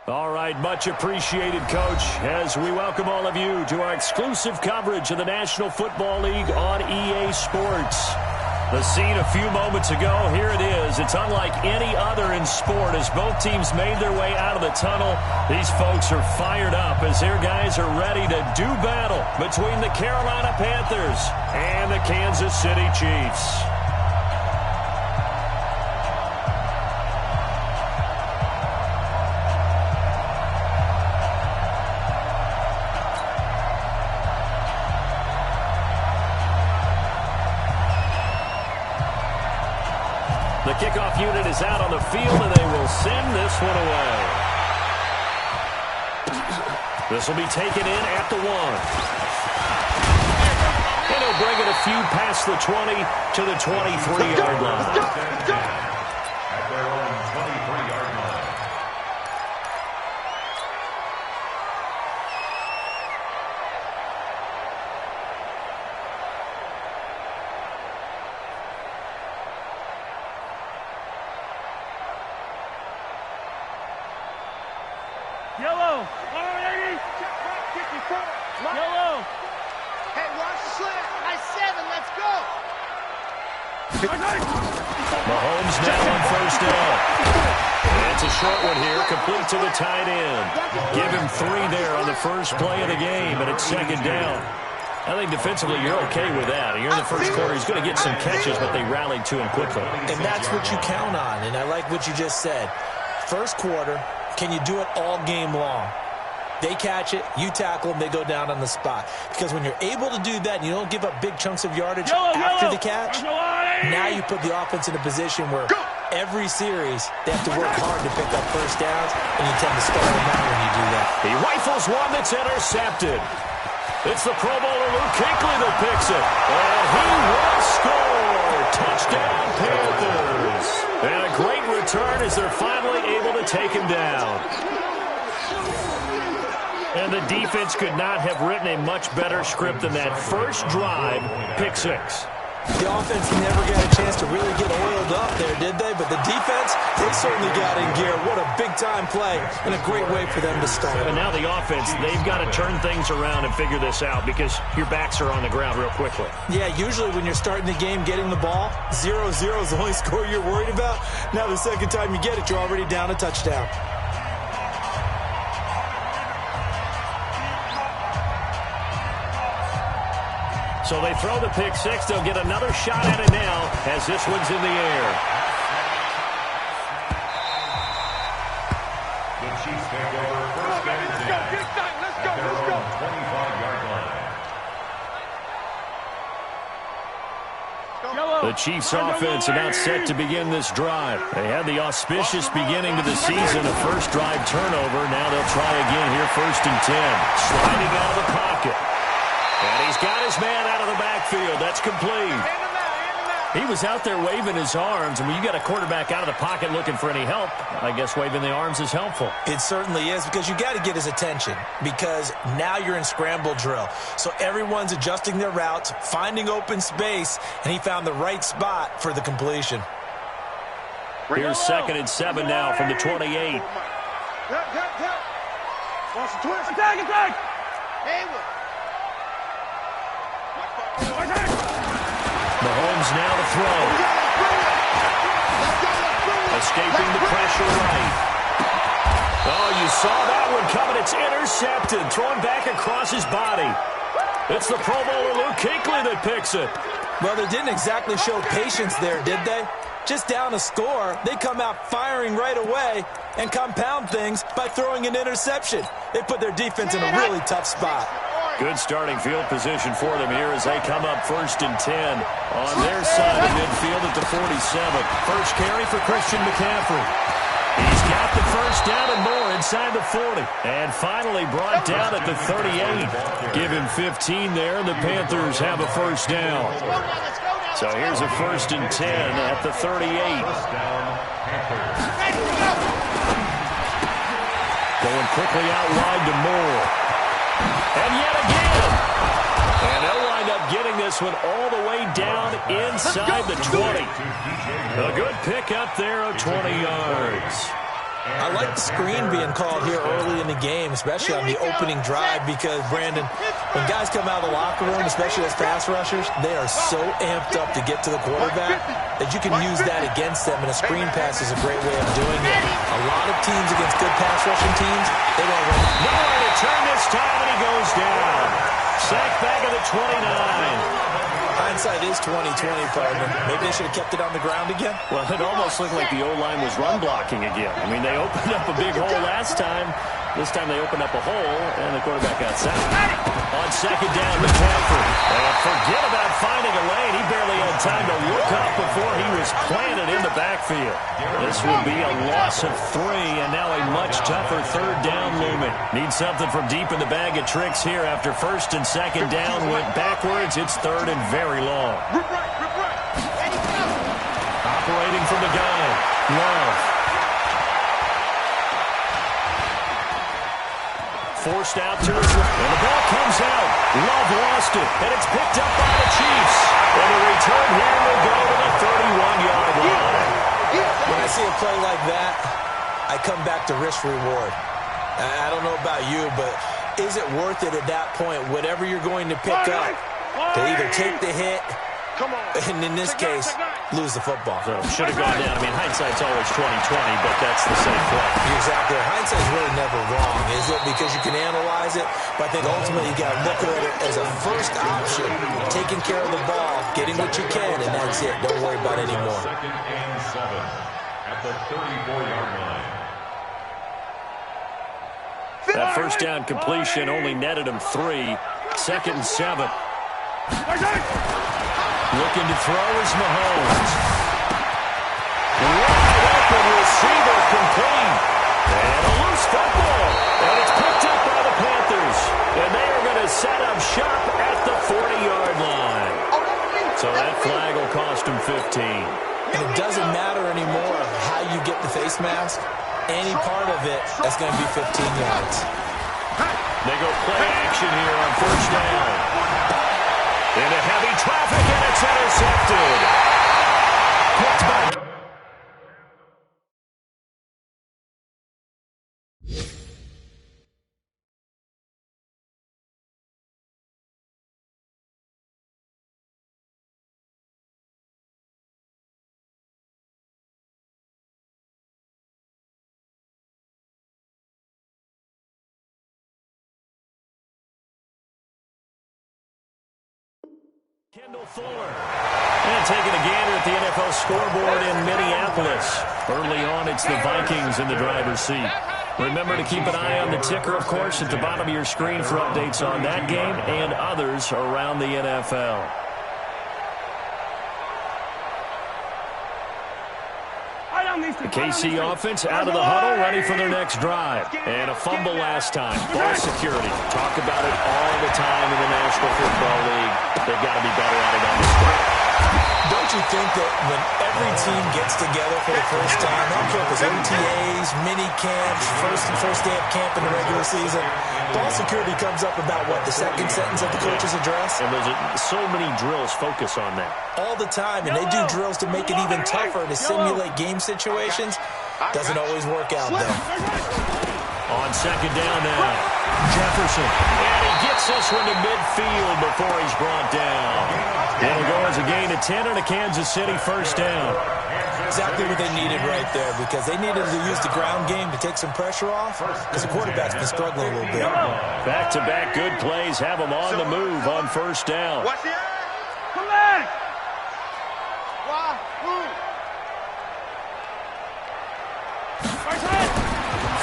All right, much appreciated, Coach, as we welcome all of you to our exclusive coverage of the National Football League on EA Sports. The scene a few moments ago, here it is. It's unlike any other in sport as both teams made their way out of the tunnel. These folks are fired up as their guys are ready to do battle between the Carolina Panthers and the Kansas City Chiefs. The kickoff unit is out on the field, and they will send this one away. This will be taken in at the 1. And he'll bring it a few past the 20 to the 23-yard line. At their own 23-yard line. Yellow. Yellow. Hey, watch the slant. Nice 7. Let's go. Mahomes now on first down. It's a short one here, complete to the tight end. Give him 3 there on the first play of the game, and it's second down. I think defensively you're okay with that. Here in the first quarter, he's going to get some catches, but they rallied to him quickly. And that's what you count on, and I like what you just said. First quarter, can you do it all game long? They catch it, you tackle them, they go down on the spot. Because when you're able to do that and you don't give up big chunks of yardage after the catch, now you put the offense in a position where every series they have to work hard to pick up first downs, and you tend to stall them out when you do that. He rifles one that's intercepted. It's the Pro Bowler Luke Kuechly that picks it. And he will score. Touchdown, Panthers. And a great return as they're finally able to take him down. And the defense could not have written a much better script than that first drive, pick 6. The offense never got a chance to really get oiled up there, did they? But the defense, they certainly got in gear. What a big-time play and a great way for them to start. And now the offense, they've got to turn things around and figure this out because your backs are on the ground real quickly. Yeah, usually when you're starting the game getting the ball, 0-0 is the only score you're worried about. Now the second time you get it, you're already down a touchdown. So they throw the pick 6. They'll get another shot at it now as this one's in the air. The Chiefs take over first and 10 at their own 25-yard line. The Chiefs offense about set to begin this drive. They had the auspicious beginning to the season, a first drive turnover. Now they'll try again here, first and 10. Sliding out of the pocket. And he's got his man out of the backfield. That's complete. He was out there waving his arms, and when you got a quarterback out of the pocket looking for any help, I guess waving the arms is helpful. It certainly is, because you got to get his attention, because now you're in scramble drill. So everyone's adjusting their routes, finding open space, and he found the right spot for the completion. Here's second and 7 now from the 28. Attack! Mahomes now to throw. Escaping the pressure right. Oh, you saw that one coming. It's intercepted. Thrown back across his body. It's the Pro Bowler Luke Kuechly that picks it. Well, they didn't exactly show patience there, did they? Just down a score, they come out firing right away and compound things by throwing an interception. They put their defense in a really tough spot. Good starting field position for them here as they come up first and 10 on their side of midfield at the 47. First carry for Christian McCaffrey. He's got the first down and more inside the 40. And finally brought down at the 38. Give him 15 there, and the Panthers have a first down. So here's a first and 10 at the 38. Going quickly out wide to Moore. And yet again. And they'll wind up getting this one all the way down inside the 20. A good pick up there of 20 yards. I like the screen being called here early in the game, especially on the opening drive, because, Brandon, when guys come out of the locker room, especially as pass rushers, they are so amped up to get to the quarterback that you can use that against them, and a screen pass is a great way of doing it. A lot of teams against good pass rushing teams, they don't run it. Nowhere to turn this time, and he goes down. Sacked back at the 29. Hindsight is 20/20, partner. Maybe they should have kept it on the ground again. Well, it almost looked like the O-line was run blocking again. I mean, they opened up a big hole last time. This time they opened up a hole, and the quarterback got sacked. On second down, McCaffrey. And forget about finding a lane. He barely had time to look up before he was planted in the backfield. This will be a loss of 3, and now a much tougher third down looming. Need something from deep in the bag of tricks here after first and second down went backwards. It's third and very long. Operating from the gun, Love. Forced out to his left, and the ball comes out. Love lost it, and it's picked up by the Chiefs. And the return here will go to the 31-yard line. When I see a play like that, I come back to risk-reward. I don't know about you, but is it worth it at that point, whatever you're going to pick up, to either take the hit, and in this case, lose the football? So should have gone down. I mean, hindsight's always 20/20, but that's the safe play. Exactly. Hindsight's really never wrong, is it? Because you can analyze it, but I think ultimately you got to look at it as a first option, taking care of the ball, getting what you can, and that's it. Don't worry about it anymore. Second and 7 at the 34-yard line. That first down completion only netted him 3. Second and 7. Looking to throw is Mahomes. Wide open receiver complete. And a loose football. And it's picked up by the Panthers. And they are going to set up shop at the 40-yard line. So that flag will cost him 15. And it doesn't matter anymore how you get the face mask. Any part of it, that's going to be 15 yards. They go play action here on first down. Into heavy traffic, and it's intercepted. Picked back. Kendall Fuller. And taking a gander at the NFL scoreboard in Minneapolis. Early on, it's the Vikings in the driver's seat. Remember to keep an eye on the ticker, of course, at the bottom of your screen for updates on that game and others around the NFL. The KC offense out of the huddle, ready for their next drive. And a fumble last time. Ball security. Talk about it all the time in the National Football League. They've got to be better at it on this drive. Don't you think that when every team gets together for the first time, I don't care if it's OTAs, mini camps, first day of camp in the regular season, ball security comes up about, what, the second sentence of the coach's address? And there's so many drills focus on that. All the time, and they do drills to make it even tougher to simulate game situations. Doesn't always work out, though. On second down now, Jefferson. And he gets this one to midfield before he's brought down. It'll go as a gain of 10 and a Kansas City first down. Exactly what they needed right there, because they needed to use the ground game to take some pressure off, because the quarterback's been struggling a little bit. Back-to-back good plays have them on the move on first down. Come back!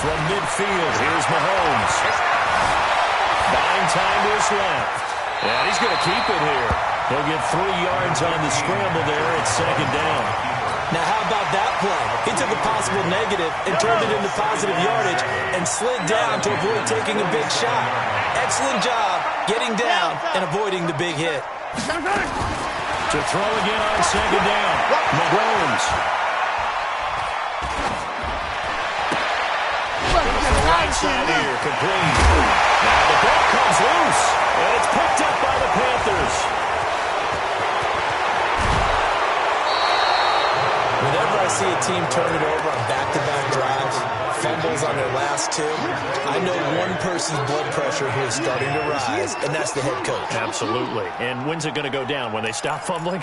From midfield, here's Mahomes. Buying time to his left. And he's going to keep it here. He'll get 3 yards on the scramble there at second down. Now, how about that play? He took a possible negative and turned it into positive yardage and slid down to avoid taking a big shot. Excellent job getting down and avoiding the big hit. To throw again on second down, Mahomes. Right side here, complete. Now the ball comes loose, and it's picked up by the Panthers. Whenever I see a team turn it over on back-to-back drives, fumbles on their last two, I know one person's blood pressure who is starting to rise, and that's the head coach. Absolutely. And when's it going to go down? When they stop fumbling?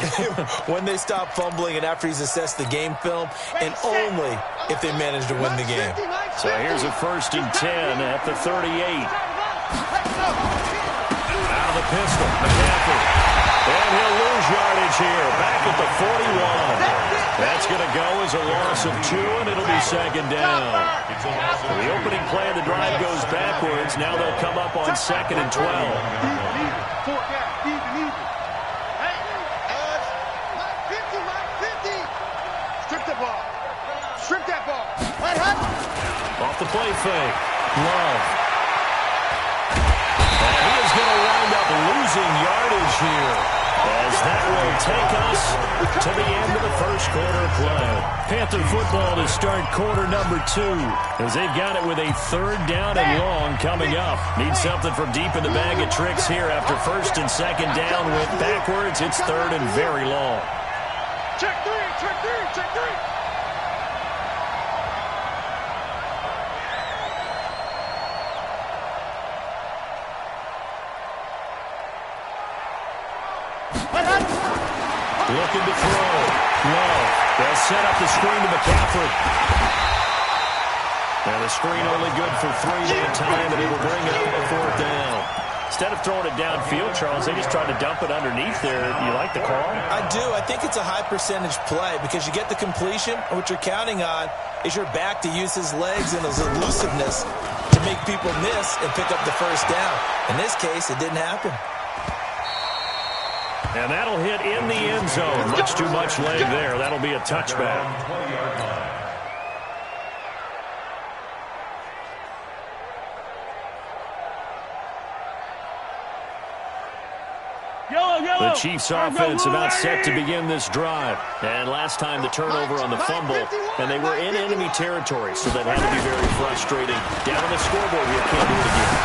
When they stop fumbling and after he's assessed the game film, and only if they manage to win the game. So here's a 1st and 10 at the 38. Out of the pistol, McCaffrey. And he'll lose yardage here, back at the 41. That's going to go as a loss of 2, and it'll be 2nd down. The opening play of the drive goes backwards. Now they'll come up on 2nd and 12. Strip the ball. Strip that ball. Off the play fake. Love. And he is going to wind up losing yardage here, as that will take us to the end of the first quarter play. Panther football to start quarter number 2, as they've got it with a 3rd down and long coming up. Need something from deep in the bag of tricks here after 1st and 2nd down. Went backwards. It's 3rd and very long. Check 3, check 3, check 3. Looking to throw. Love. They'll set up the screen to McCaffrey. And the screen only good for 3 that time, and it will bring up a 4th down. Instead of throwing it downfield, Charles, they just tried to dump it underneath there. You like the call? I do. I think it's a high percentage play because you get the completion, and what you're counting on is your back to use his legs and his elusiveness to make people miss and pick up the 1st down. In this case, it didn't happen. And that'll hit in the end zone. Much too much leg there. That'll be a touchback. The Chiefs offense about set to begin this drive. And last time the turnover on the fumble, and they were in enemy territory, so that had to be very frustrating. Down on the scoreboard here, can't do it again.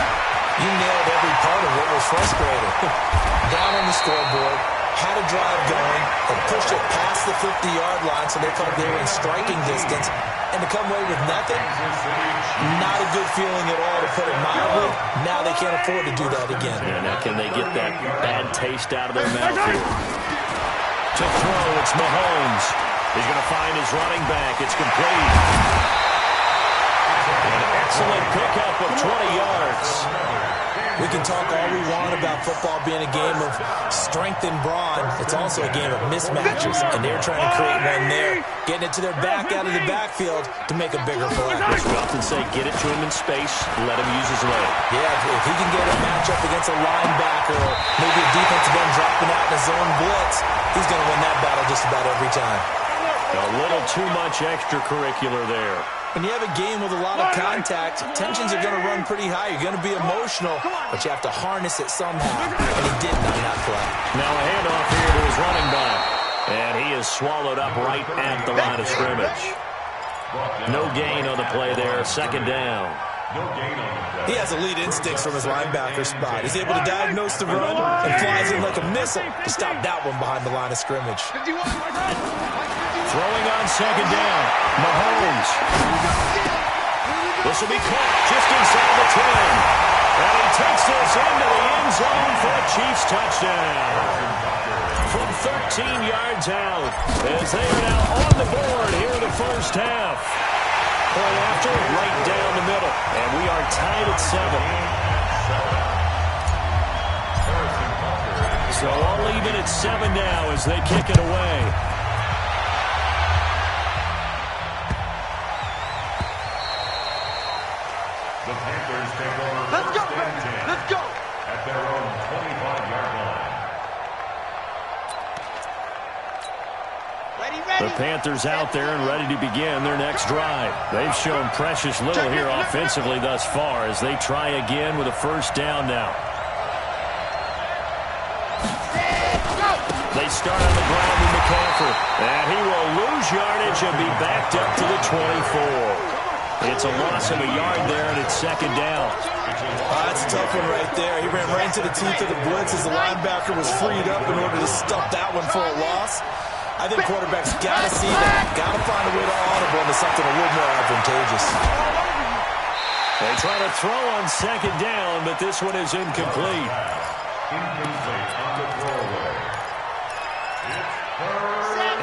You nailed every part of what was frustrating. Down on the scoreboard, had a drive going, and pushed it past the 50-yard line so they felt they were in striking distance. And to come away with nothing, not a good feeling at all, to put it mildly. Now they can't afford to do that again. And now can they get that bad taste out of their mouth here? To throw, it's Mahomes. He's going to find his running back. It's complete. An excellent pickup of 20 yards. We can talk all we want about football being a game of strength and brawn. It's also a game of mismatches, and they're trying to create one there, getting it to their back out of the backfield to make a bigger play. As we often say, get it to him in space, let him use his leg. Yeah, if he can get a matchup against a linebacker or maybe a defensive end dropping out in a zone blitz, he's going to win that battle just about every time. A little too much extracurricular there. When you have a game with a lot of contact, tensions are going to run pretty high. You're going to be emotional, but you have to harness it somehow, and he didn't on that play. Now a handoff here to his running back, and he is swallowed up right at the line of scrimmage. No gain on the play there, 2nd down. He has elite instincts from his linebacker spot. He's able to diagnose the run and flies in like a missile to stop that one behind the line of scrimmage. Throwing on 2nd down, Mahomes. This will be caught just inside the 10. And he takes this into the end zone for a Chiefs touchdown. From 13 yards out, as they are now on the board here in the first half. Point after, right down the middle. And we are tied at 7. So all even at 7 now as they kick it away. The Panthers take over. Let's go, let's go. At their own 25-yard line. The Panthers out there and ready to begin their next drive. They've shown precious little here offensively thus far as they try again with a 1st down now. They start on the ground with McCaffrey. And he will lose yardage and be backed up to the 24. It's a loss of a yard there, and it's 2nd down. That's a tough one right there. He ran right into the teeth of the blitz as the linebacker was freed up in order to stop that one for a loss. I think quarterbacks got to see that. Got to find a way to audible into something a little more advantageous. They try to throw on second down, but this one is incomplete.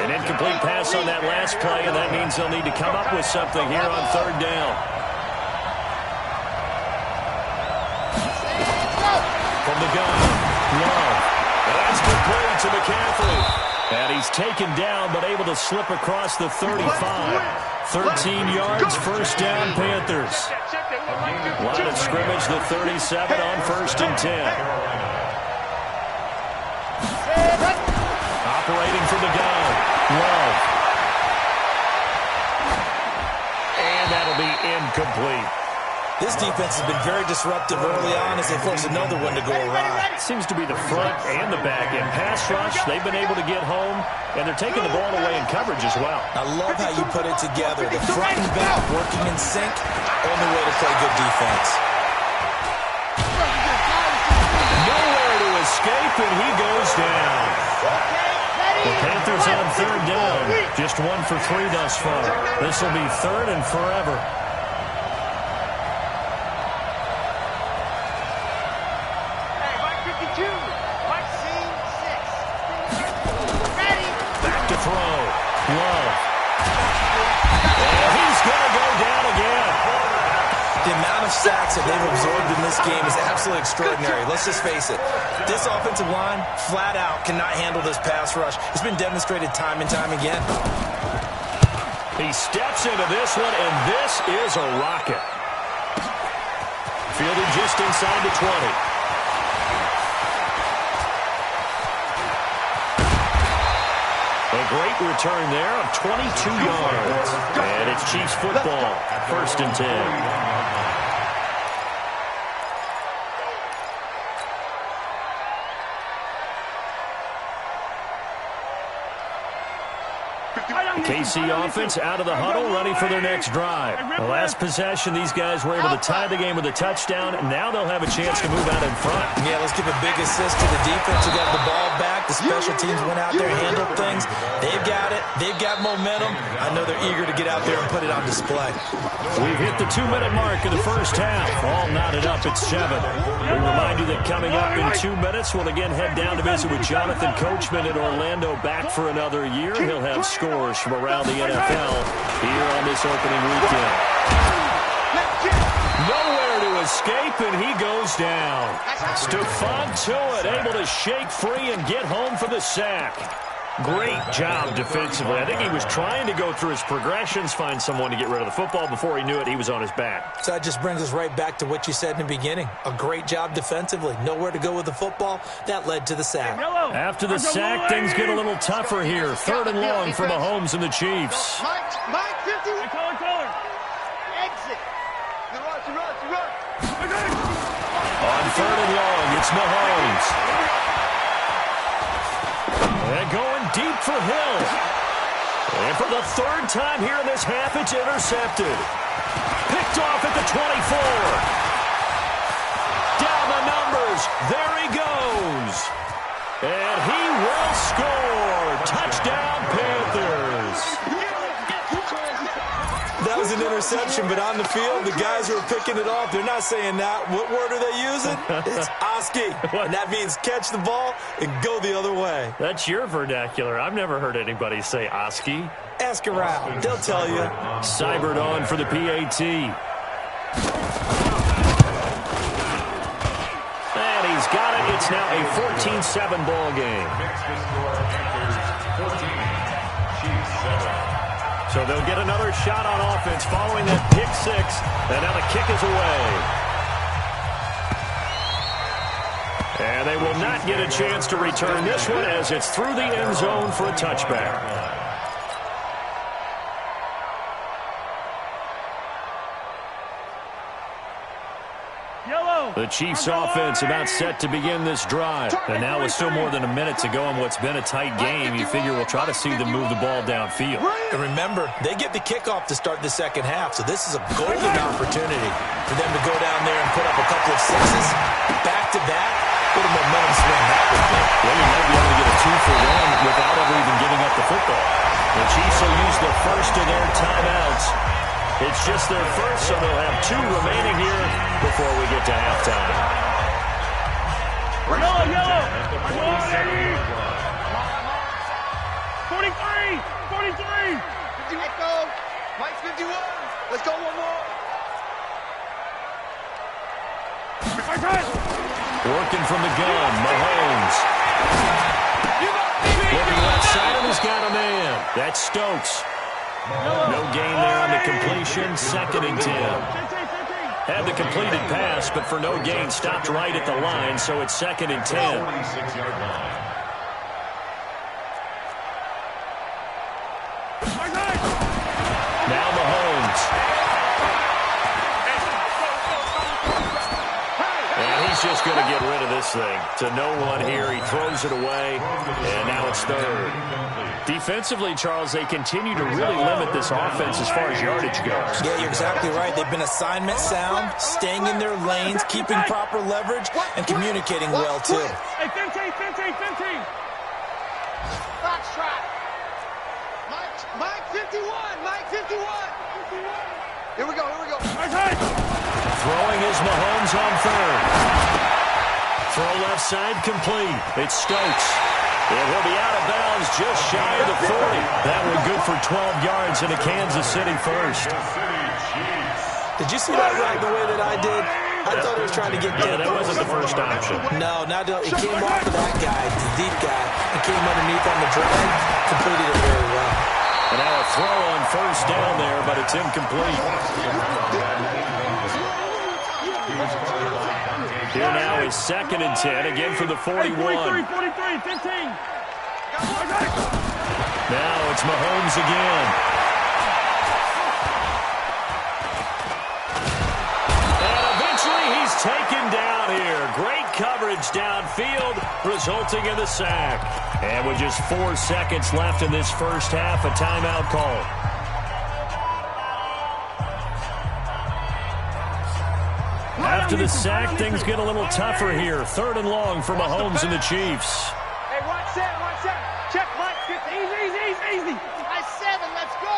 An incomplete pass on that last play, and that means they'll need to come up with something here on third down. From the gun, Love. That's complete to McCaffrey. And he's taken down, but able to slip across the 35. 13 yards, first down, Panthers. Line of scrimmage, the 37 on 1st and 10. Operating from the gun, Love. And that'll be incomplete. This defense has been very disruptive early on as they force another one to go awry. Seems to be the front and the back end. Pass rush, they've been able to get home, and they're taking the ball away in coverage as well. I love how you put it together. The front and back working in sync, only way to play good defense. Nowhere to escape, and he goes down. The Panthers on third down. Just 1 for 3 thus far. This will be third and forever. Back to throw. Love. And he's going to go down again. The amount of sacks that they've absorbed in this game is absolutely extraordinary. Let's just face it. This offensive line, flat out, cannot handle this pass rush. It's been demonstrated time and time again. He steps into this one, and this is a rocket. Fielded just inside the 20. A great return there of 22 yards. And it's Chiefs football, 1st and 10. KC offense out of the huddle, ready for their next drive. The last possession, these guys were able to tie the game with a touchdown, and now they'll have a chance to move out in front. Yeah, let's give a big assist to the defense who got the ball back. The special teams went out there, handled things. They've got it. They've got momentum. I know they're eager to get out there and put it on display. We've hit the 2-minute mark of the first half. All knotted up at 7. We remind you that coming up in 2 minutes, we'll again head down to visit with Jonathan Coachman in Orlando, back for another year. He'll have scores from around the NFL here on this opening weekend. Nowhere to escape, and he goes down. Stephon Tuitt able to shake free and get home for the sack. Great job defensively. I think he was trying to go through his progressions, find someone to get rid of the football. Before he knew it, he was on his back. So that just brings us right back to what you said in the beginning. A great job defensively. Nowhere to go with the football. That led to the sack. After the sack, things get a little tougher here. 3rd and long for Mahomes and the Chiefs. Mike, 50. Color. Exit. On 3rd and long, it's Mahomes. And going deep for Hill. And for the 3rd time here in this half, it's intercepted. Picked off at the 24. Down the numbers. There he goes. And he will score. Touchdown, Panthers. That was an interception, but on the field, the guys who are picking it off, they're not saying that. What word are they using? It's Oski. And that means catch the ball and go the other way. That's your vernacular. I've never heard anybody say Oski. Ask around. They'll tell you. Seibert on for the PAT. And he's got it. It's now a 14-7 ball game. So they'll get another shot on offense following that pick 6. And now the kick is away. And they will not get a chance to return this one as it's through the end zone for a touchback. The Chiefs offense about set to begin this drive. And now with still more than a minute to go in what's been a tight game, you figure we'll try to see them move the ball downfield. And remember, they get the kickoff to start the second half, so this is a golden opportunity for them to go down there and put up a couple of 6s back-to-back What a momentum swing that would be. Well, you might be able to get a 2-for-1 without ever even giving up the football. The Chiefs will use the first of their timeouts. It's just their first, so they'll have 2 remaining here before we get to halftime. Yellow, yellow. 43, 43. Let's go. Mike's 51. Let's go one more. Working from the gun, Mahomes. Looking left side, and he's got a man. That's Stokes. No gain there on the completion. 2nd and 10. Had the completed pass, but for no gain, stopped right at the line, so it's 2nd and 10. 26-yard line. Now Mahomes. And he's just going to get rid of this thing. To no one here. He throws it away, and now it's 3rd. Defensively, Charles, they continue to really limit this offense as far as yardage goes. Yeah, you're exactly right. They've been assignment sound, staying in their lanes, keeping proper leverage, and communicating well, too. Hey, 15. Box trot. Mike 51. Mike 51. Here we go. Throwing is Mahomes on 3rd. Throw left side complete. It's Stokes. It will be out of bounds just shy of the 40. That one good for 12 yards into Kansas City first. Did you see that right the way that I did? I thought he was trying to get Yeah, that wasn't the first option. No, it came off of that guy, the deep guy. It came underneath on the drag, completed it very well. And now a throw on 1st down there, but it's incomplete. Here now is 2nd and 10, again from the 41. 43, 15. Now it's Mahomes again. And eventually he's taken down here. Great coverage downfield, resulting in the sack. And with just 4 seconds left in this first half, a timeout call. After the sack, things get a little tougher here. 3rd and long for Mahomes and the Chiefs. Hey, watch that. Check, Mike. Easy. I 7. Let's go.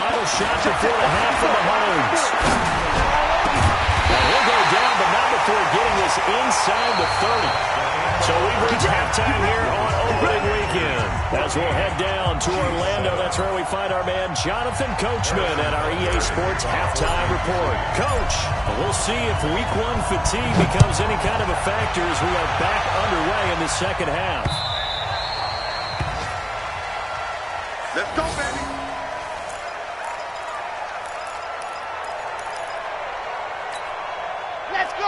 Final shot before the half for Mahomes. And he'll go down, but not before getting this inside the 30. So we've reached halftime here on opening weekend. As we'll head down to Orlando, that's where we find our man Jonathan Coachman at our EA Sports Halftime Report. Coach, we'll see if Week 1 fatigue becomes any kind of a factor as we are back underway in the second half. Let's go, baby.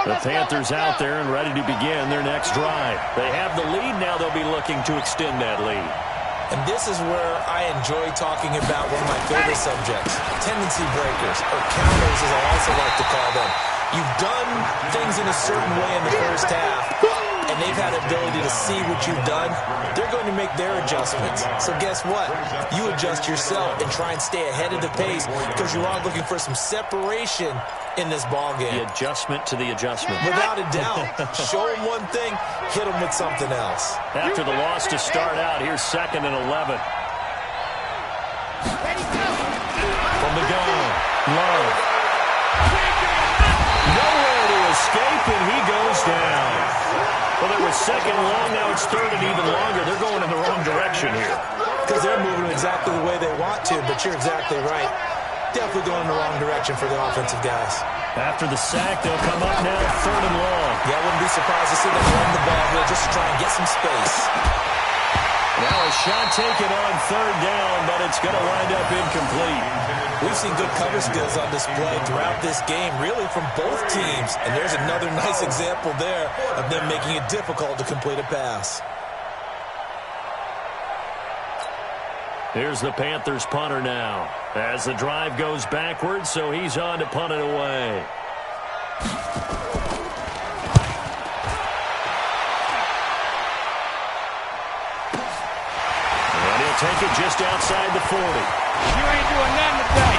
The Panthers out there and ready to begin their next drive. They have the lead. Now they'll be looking to extend that lead. And this is where I enjoy talking about one of my favorite subjects, tendency breakers, or counters as I also like to call them. You've done things in a certain way in the first half, and they've had the ability to see what you've done. They're going to make their adjustments. So guess what? You adjust yourself and try and stay ahead of the pace because you are looking for some separation in this ball game. The adjustment to the adjustment. Without a doubt. Show them one thing, hit them with something else. After the loss to start out, here's 2nd and 11. From the gun, Love. Nowhere to escape, and he goes down. Well, it was 2nd and long, now it's 3rd and even longer. They're going in the wrong direction here. Because they're moving exactly the way they want to, but you're exactly right. Definitely going in the wrong direction for the offensive guys. After the sack, they'll come up now 3rd and long. Yeah, I wouldn't be surprised to see them run the ball here just to try and get some space. Now a shot taken on 3rd down, but it's going to wind up incomplete. We've seen good cover skills on display throughout this game, really from both teams. And there's another nice example there of them making it difficult to complete a pass. Here's the Panthers punter now. As the drive goes backwards, so he's on to punt it away. And he'll take it just outside the 40. You ain't doing nothing today.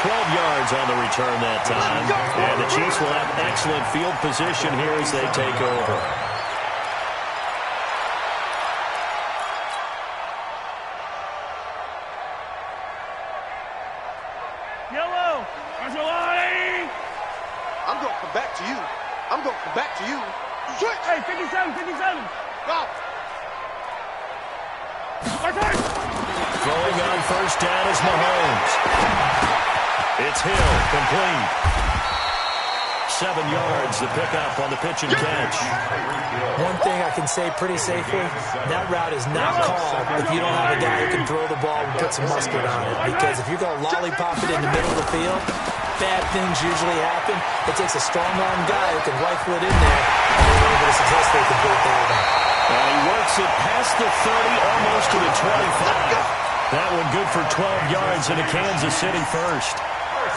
12 yards on the return that time. And the Chiefs will have excellent field position here as they take over. Yellow. That's a lot, 80. I'm going to come back to you. I'm going to come back to you. Switch. Hey, 57, 57. Go. Throwing on first down is Mahomes. It's Hill, complete. 7 yards, the pickup on the pitch and catch. One thing I can say pretty safely, that route is not called if you don't have a guy who can throw the ball and put some mustard on it. Because if you're going to lollipop it in the middle of the field, bad things usually happen. It takes a strong-arm guy who can rifle it in there and they're able to successfully complete that one. And he works it past the 30, almost to the 25. That one good for 12 yards into Kansas City first.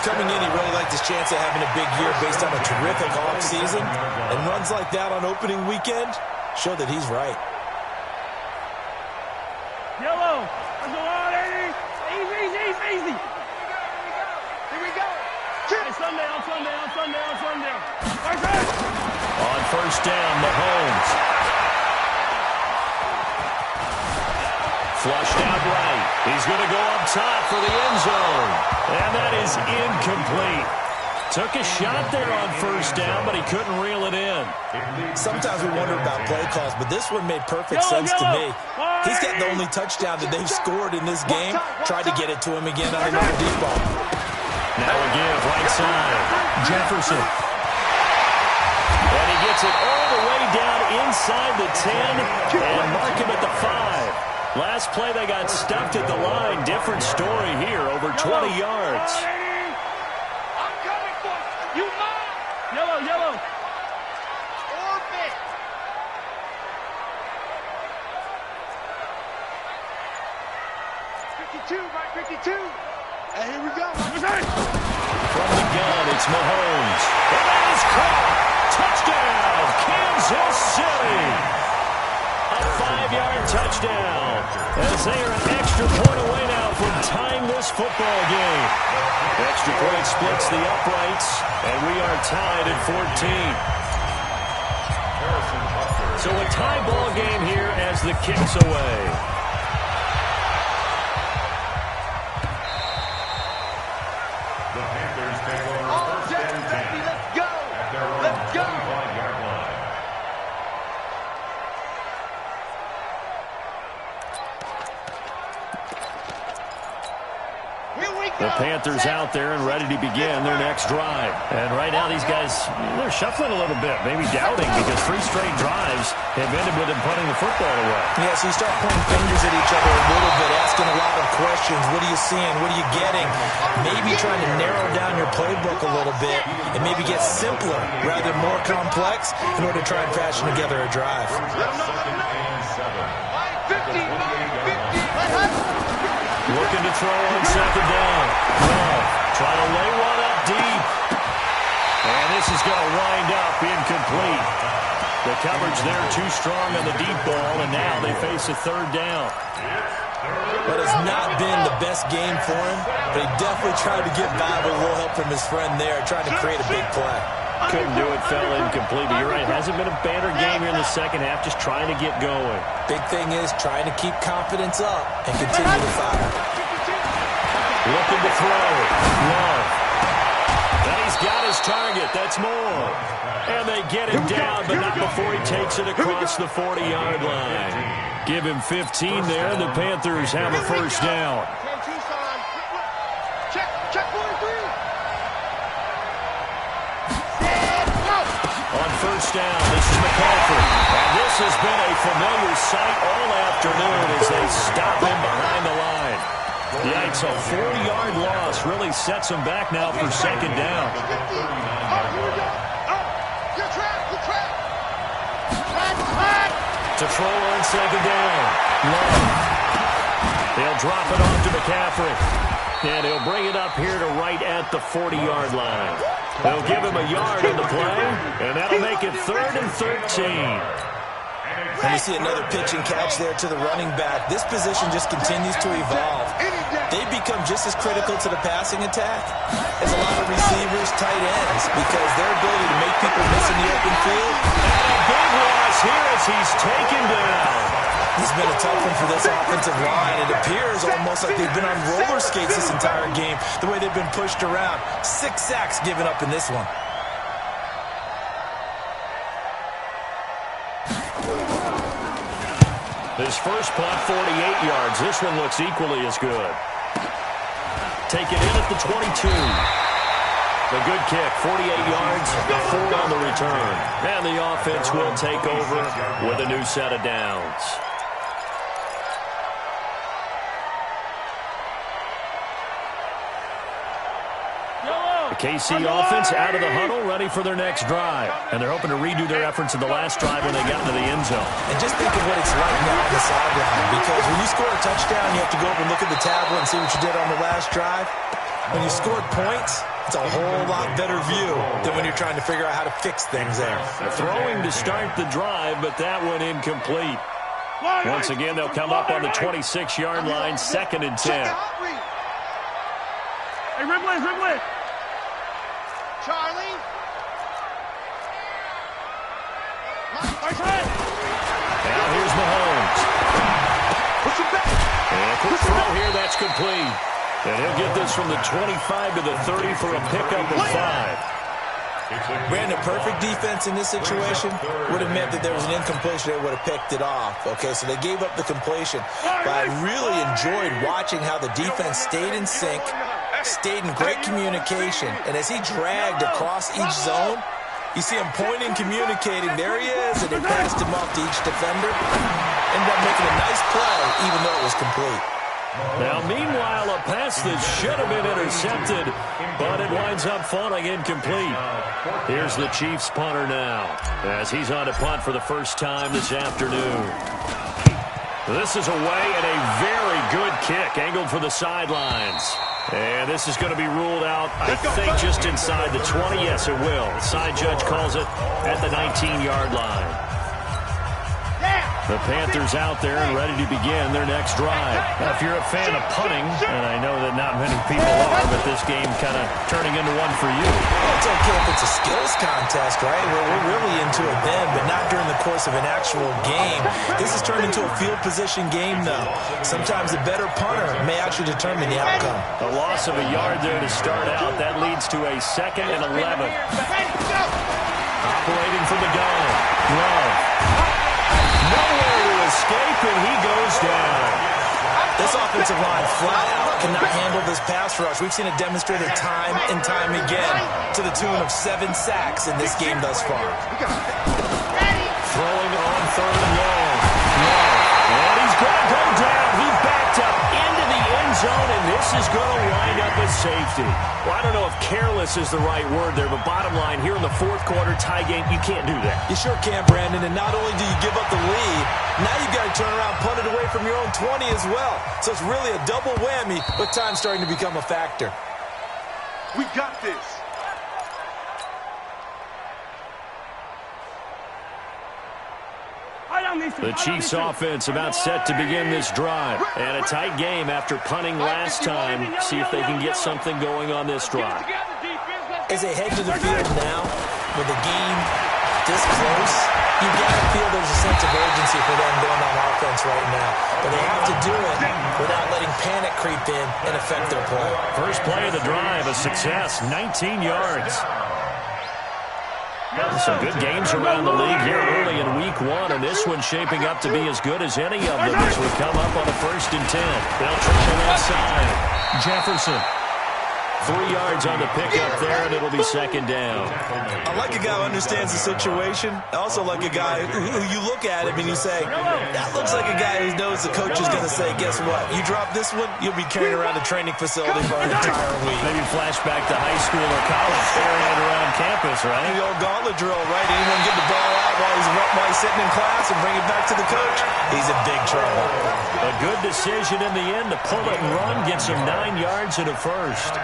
Coming in, he really liked his chance of having a big year based on a terrific off season. And runs like that on opening weekend show that he's right. Yellow. That's a lot, 80. Easy. Here we go. Hey, Sunday. On first down, Mahomes. Flushed out right. He's going to go up top for the end zone. And that is incomplete. Took a shot there on first down, but he couldn't reel it in. Sometimes we wonder about play calls, but this one made perfect sense to me. He's got the only touchdown that they've scored in this game. Tried to get it to him again on another deep ball. Now a give, right side. Jefferson. And he gets it all the way down inside the 10 and mark him at the 5. Last play, they got stuffed at the line. Different story here, over 20 yards. I'm coming for you. Mine. Yellow. Orbit. Right 52. And here we go. From the gun, it's Mahomes. And that is caught. Touchdown, Kansas City. A 5-yard touchdown. As they are an extra point away now from tying this football game. Extra point splits the uprights, and we are tied at 14. So a tie ball game here as the kick's away. The Panthers take over first and 10. Let's go. Let's go. 25-yard line. The Panthers out there and ready to begin their next drive. And right now these guys, they're shuffling a little bit, maybe doubting, because 3 straight drives have ended with them putting the football away. Yeah, so you start pointing fingers at each other a little bit, asking a lot of questions. What are you seeing? What are you getting? Maybe trying to narrow down your playbook a little bit and maybe get simpler rather than more complex in order to try and fashion together a drive. Second and 7. 50. Looking to throw on second down. Love trying to lay one up deep. And this is going to wind up incomplete. The coverage there too strong on the deep ball, and now they face a third down. That has not been the best game for him, but he definitely tried to get by with a little help from his friend there, trying to create a big play. Couldn't do it, fell incomplete. But you're right, hasn't been a banner game here in the second half, just trying to get going. Big thing is trying to keep confidence up and continue to fire. Looking to throw. Love. And he's got his target. That's more. And they get him down, but not before he takes it across the 40-yard line. Give him 15 there, and the Panthers have a first down. Check 43. On first down, this is McCaffrey. And this has been a familiar sight all afternoon as they stop him behind the line. Yikes, a 40-yard loss really sets him back now for second down. To throw on second down. Love. They'll drop it off to McCaffrey. And he'll bring it up here to right at the 40-yard line. They'll give him a yard on the play, and that'll make it 3rd and 13. And we see another pitch and catch there to the running back. This position just continues to evolve. They become just as critical to the passing attack as a lot of receivers, tight ends, because their ability to make people miss in the open field. And a big loss here as he's taken down. It's been a tough one for this offensive line. It appears almost like they've been on roller skates this entire game, the way they've been pushed around. 6 sacks given up in this one. His first punt, 48 yards. This one looks equally as good. Take it in at the 22. The good kick, 48 yards, 4 on the return. And the offense will take over with a new set of downs. KC offense out of the huddle, ready for their next drive. And they're hoping to redo their efforts in the last drive when they got into the end zone. And just think of what it's like now on the sideline. Because when you score a touchdown, you have to go up and look at the tablet and see what you did on the last drive. When you scored points, it's a whole lot better view than when you're trying to figure out how to fix things there. Throwing to start the drive, but that one incomplete. Once again, they'll come up on the 26-yard line, 2nd and 10. Hey, Ridley. Charlie. Now here's Mahomes. Push him back. And a quick throw here, that's complete. And he'll get this from the 25 to the 30 for a pickup of 5. Brandon, perfect defense in this situation would have meant that there was an incompletion. They would have picked it off. Okay, so they gave up the completion. But I really enjoyed watching how the defense stayed in sync, stayed in great communication. And as he dragged across each zone, you see him pointing, communicating. There he is, and they passed him off to each defender. Ended up making a nice play, even though it was complete. Now, meanwhile, a pass that should have been intercepted, but it winds up falling incomplete. Here's the Chiefs punter now, as he's on to punt for the first time this afternoon. This is away, and a very good kick, angled for the sidelines. And this is going to be ruled out, I think, just inside the 20. Yes, it will. The side judge calls it at the 19-yard line. The Panthers out there and ready to begin their next drive. Now, if you're a fan of punting, and I know that not many people are, but this game kind of turning into one for you. Well, it's okay if it's a skills contest, right? We're really into it then, but not during the course of an actual game. This has turned into a field position game, though. Sometimes the better punter may actually determine the outcome. A loss of a yard there to start out. That leads to a 2nd and 11. Operating from the gun. Love. Nowhere to escape, and he goes down. This offensive line flat out cannot handle this pass rush. We've seen it demonstrated time and time again to the tune of 7 sacks in this game thus far. Throwing on 3rd and long. And he's going to go down. He backed up into the end zone, and this is going to wind up as safety. Well, I don't know if careless is the right word there, but bottom line, here in the 4th quarter, tie game, you can't do that. You sure can, Brandon, and not only do you give up the lead, now you've got to turn around, punt it away from your own 20 as well. So it's really a double whammy, with time starting to become a factor. We got this. The Chiefs offense about set to begin this drive. And a tight game after punting last time. See if they can get something going on this drive. As they head to the field now, with the game this close, you got to feel there's a sense of urgency for them going on offense right now. But they have to do it without letting panic creep in and affect their play. First play of the drive, a success, 19 yards. Some good games around the league here early in week 1, and this one's shaping up to be as good as any of them as we come up on a 1st and 10. They'll triple inside. Jefferson. 3 yards on the pickup there, and it'll be 2nd down. I like a guy who understands the situation. I also like a guy who you look at him and you say, that looks like a guy who knows the coach is going to say, guess what? You drop this one, you'll be carrying around a training facility for an entire week. Maybe flashback to high school or college, carrying it around campus, right? The old gauntlet drill, right? Anyone get the ball out while he's sitting in class and bring it back to the coach? He's in big trouble. A good decision in the end to pull it and run, gets him 9 yards and a first.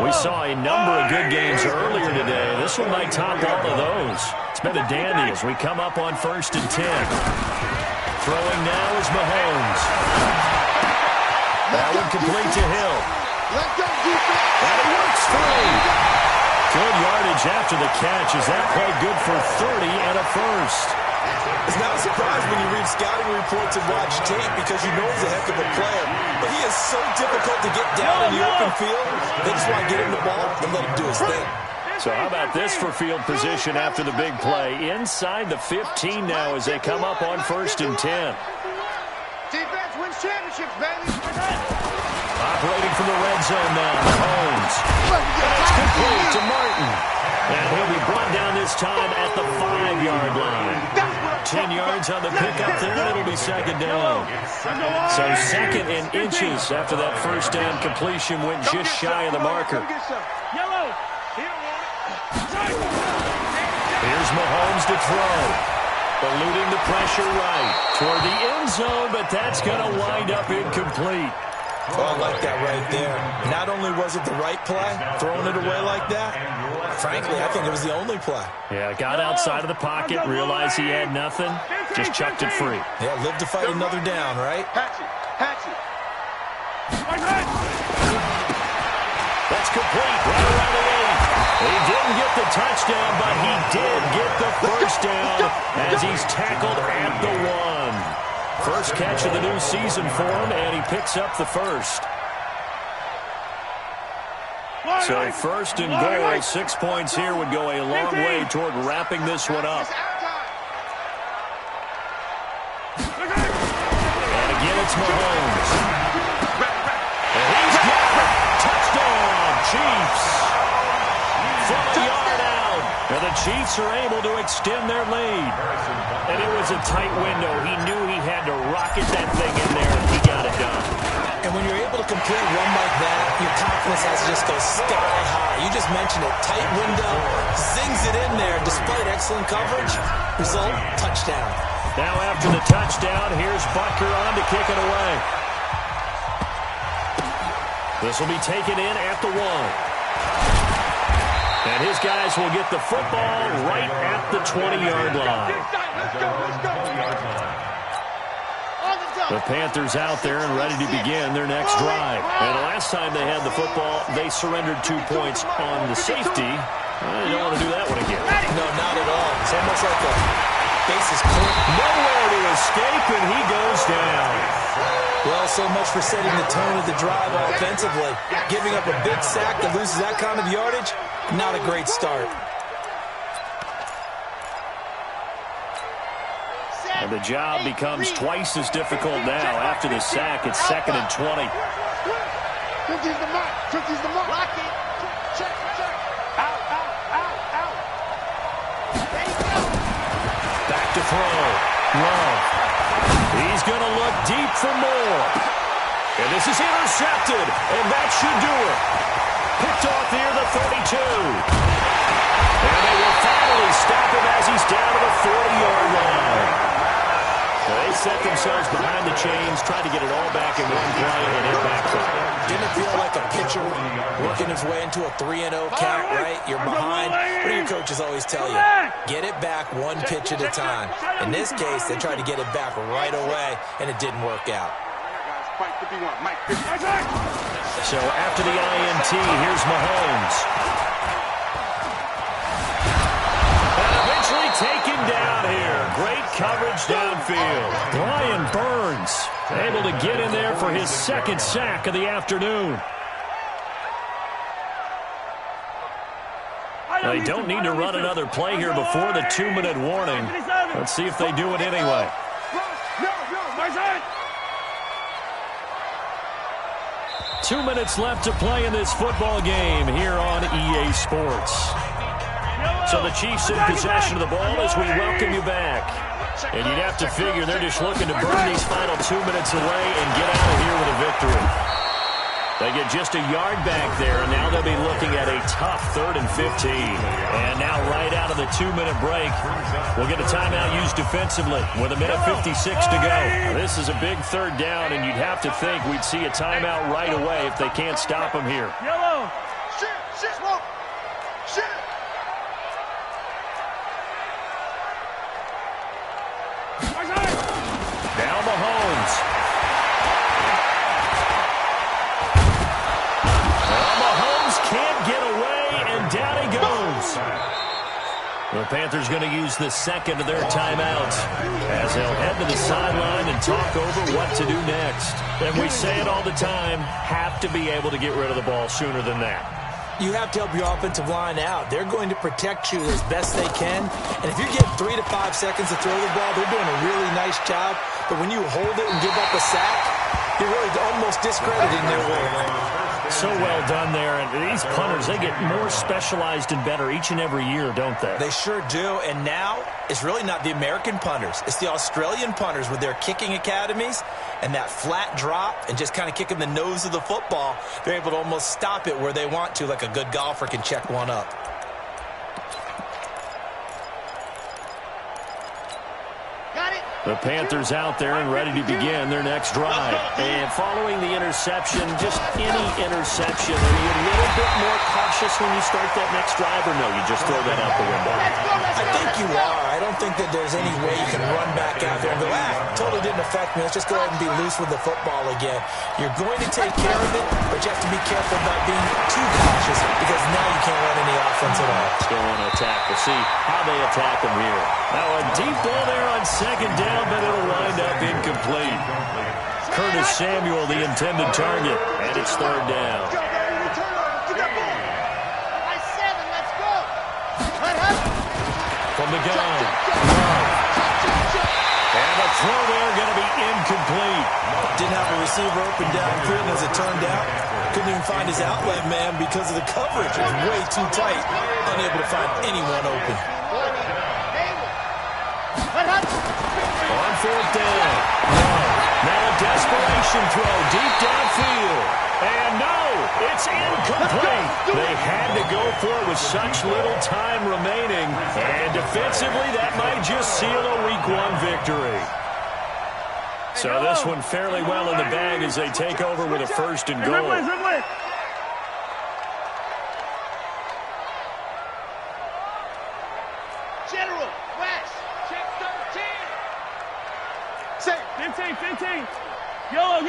We saw a number of good games earlier today. This one might top all of those. It's been a dandy as we come up on 1st and 10. Throwing now is Mahomes. That one complete to Hill. And he works free. Good yardage after the catch as that play good for 30 and a first. It's not a surprise when you read scouting reports and watch tape because you know he's a heck of a player. But he is so difficult to get down in the open field. They just want to get him the ball and let him do his thing. So how about this for field position after the big play? Inside the 15 now as they come up on 1st and 10. Defense wins championships, baby. Operating from the red zone now, Mahomes. And it's complete to Martin. And he'll be brought down this time at the 5-yard line. 10 yards on the pickup there, and it'll be 2nd down. So 2nd and inches after that first down completion went just shy of the marker. Here's Mahomes to throw. Eluding the pressure right toward the end zone, but that's going to wind up incomplete. Oh, I like that right there. Not only was it the right play, throwing it away like that, frankly, I think it was the only play. Yeah, got outside of the pocket, realized he had nothing, just chucked it free. Yeah, live to fight another down, right? That's complete, right around the 8. He didn't get the touchdown, but he did get the first down as he's tackled at the 1. First catch of the new season for him, and he picks up the first. So 1st and goal, 6 points here would go a long way toward wrapping this one up. And again, it's Mahomes. And he's got it. Touchdown, Chiefs. From a yard out. And the Chiefs are able to extend their lead. And it was a tight window. He knew he had to rocket that thing in there, and he got it done. And when you're able to complete a run like that, your confidence has to just go sky high. You just mentioned it. Tight window, zings it in there despite excellent coverage. Result, touchdown. Now after the touchdown, here's Butker on to kick it away. This will be taken in at the 1. And his guys will get the football right at the 20-yard line. The Panthers out there and ready to begin their next drive. And the last time they had the football, they surrendered 2 points on the safety. They don't want to do that one again. No, not at all. It's almost like a bases clear. Nowhere to escape, and he goes down. Well, so much for setting the tone of the drive offensively. Giving up a big sack that loses that kind of yardage, not a great start. And the job becomes twice as difficult now. After the sack, it's 2nd and 20. 50's the mark. 50's the mark. Lock it. Check. Out. There you go. Back to throw. Love. He's going to look deep for more. And this is intercepted. And that should do it. Picked off near the 32. And they will finally stop him as he's down to the 40-yard line. So they set themselves behind the chains, tried to get it all back in one play, and it backfired. Didn't it feel like a pitcher working his way into a 3-0 count, right? You're behind. What do your coaches always tell you? Get it back one pitch at a time. In this case, they tried to get it back right away, and it didn't work out. So after the INT, here's Mahomes. And eventually taken down here. Great coverage downfield. Brian Burns able to get in there for his 2nd sack of the afternoon. They don't need to run another play here before the 2-minute warning. Let's see if they do it anyway. 2 minutes left to play in this football game here on EA Sports. So the Chiefs in possession of the ball as we welcome you back. And you'd have to figure they're just looking to burn these final 2 minutes away and get out of here with a victory. They get just a yard back there, and now they'll be looking at a tough 3rd and 15. And now right out of the 2-minute break, we'll get a timeout used defensively with 1:56 to go. Now, this is a big 3rd down, and you'd have to think we'd see a timeout right away if they can't stop them here. Yellow. Shit. Now Mahomes. Well, Mahomes can't get away, and down he goes. The Panthers going to use the second of their timeouts as they'll head to the sideline and talk over what to do next. And we say it all the time, have to be able to get rid of the ball sooner than that. You have to help your offensive line out. They're going to protect you as best they can. And if you get 3 to 5 seconds to throw the ball, they're doing a really nice job. But when you hold it and give up a sack, you're really almost discrediting their work. So well done there. And these punters, they get more specialized and better each and every year, don't they? They sure do. And now it's really not the American punters. It's the Australian punters with their kicking academies and that flat drop and just kind of kicking the nose of the football. They're able to almost stop it where they want to, like a good golfer can check one up. The Panthers out there and ready to begin their next drive. And following the interception, just any interception, are you a little bit more cautious when you start that next drive, or no, you just throw that out the window? I think you are. I don't think that there's any way you can run back out there and go, totally didn't affect me. Let's just go ahead and be loose with the football again. You're going to take care of it, but you have to be careful about being too cautious because now you can't run any offense at all. Still want to attack. We'll see how they attack them here. Now a deep ball there on second down, but it'll wind up incomplete. Curtis Samuel, the intended target, and it's third down. From the gun. And the throw there going to be incomplete. Didn't have a receiver open downfield, as it turned out. Couldn't even find his outlet man because of the coverage. It was way too tight. Unable to find anyone open. On fourth down. Now a desperation throw deep downfield. And no, it's incomplete. They had to go for it with such little time remaining. And defensively, that might just seal a Week 1 victory. So this one fairly well in the bag as they take over with a first and goal. General, West, check 13. Say 15. Yellow.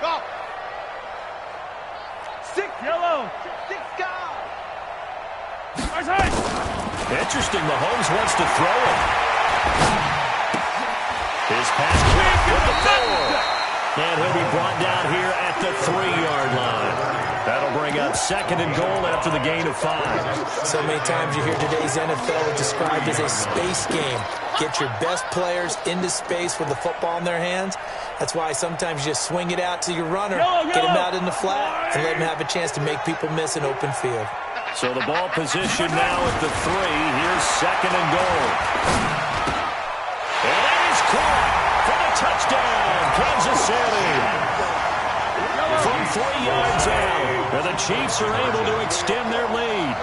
Go. 6, yellow. 6, go. Interesting, Mahomes wants to throw it. His pass with the 4. And he'll be brought down here at the 3-yard line. That'll bring up second and goal after the gain of 5. So many times you hear today's NFL described as a space game. Get your best players into space with the football in their hands. That's why sometimes you just swing it out to your runner, get him out in the flat, and let him have a chance to make people miss an open field. So the ball position now at the 3. Here's second and goal. And that is caught for the touchdown, Kansas City. From 3 yards out, and the Chiefs are able to extend their lead.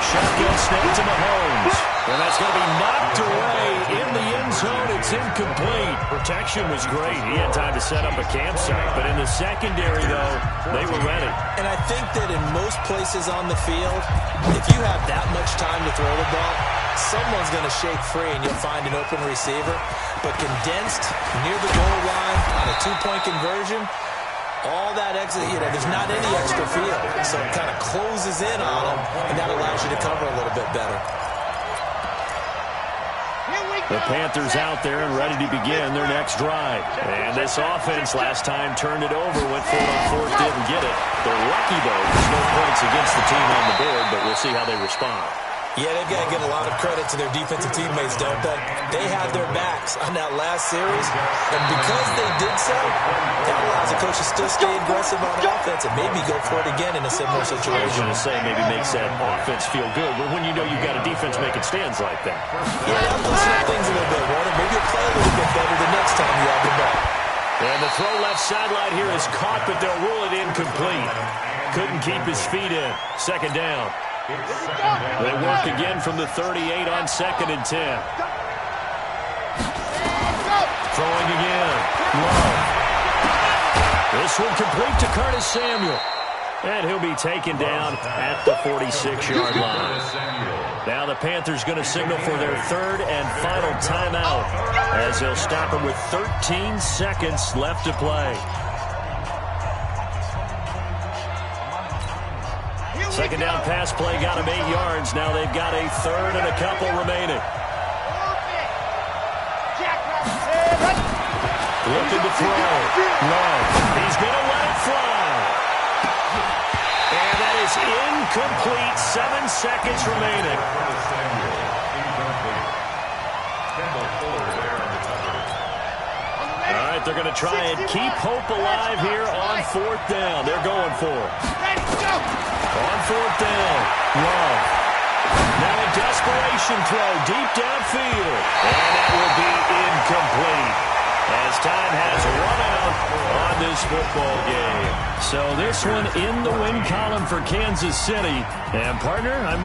Shotgun snap to Mahomes. And that's going to be knocked away in the end zone. It's incomplete. Protection was great. He had time to set up a campsite. But in the secondary, though, they were ready. And I think that in most places on the field, if you have that much time to throw the ball, someone's going to shake free and you'll find an open receiver. But condensed near the goal line on a 2-point conversion, all that exit, there's not any extra field. So it kind of closes in on them, and that allows you to cover a little bit better. The Panthers out there and ready to begin their next drive. And this offense last time turned it over, went for it on fourth, didn't get it. They're lucky, though. There's no points against the team on the board, but we'll see how they respond. Yeah, they've got to give a lot of credit to their defensive teammates, don't they? They had their backs on that last series, and because they did so, that allows the coach to still stay aggressive on offense and maybe go for it again in a similar situation. I was going to say maybe makes that offense feel good, but when you know you've got a defense making stands like that. Yeah, that'll loosen up things a little bit, Warner. Maybe you'll play a little bit better the next time you have the ball. And the throw left sideline here is caught, but they'll rule it incomplete. Couldn't keep his feet in. Second down. They work again from the 38 on second and 10. Throwing again. Love. This one complete to Curtis Samuel. And he'll be taken down at the 46-yard line. Now the Panthers going to signal for their third and final timeout as they'll stop him with 13 seconds left to play. Second down pass play got him 8 yards. Now they've got a third and a couple remaining. Looking to throw. Love. He's going to let it fly. And that is incomplete. 7 seconds remaining. All right, they're going to try and keep hope alive here on 4th down. They're going for it. On 4th down, Love. Now a desperation throw deep downfield. And that will be incomplete as time has run out on this football game. So this one in the win column for Kansas City. And partner,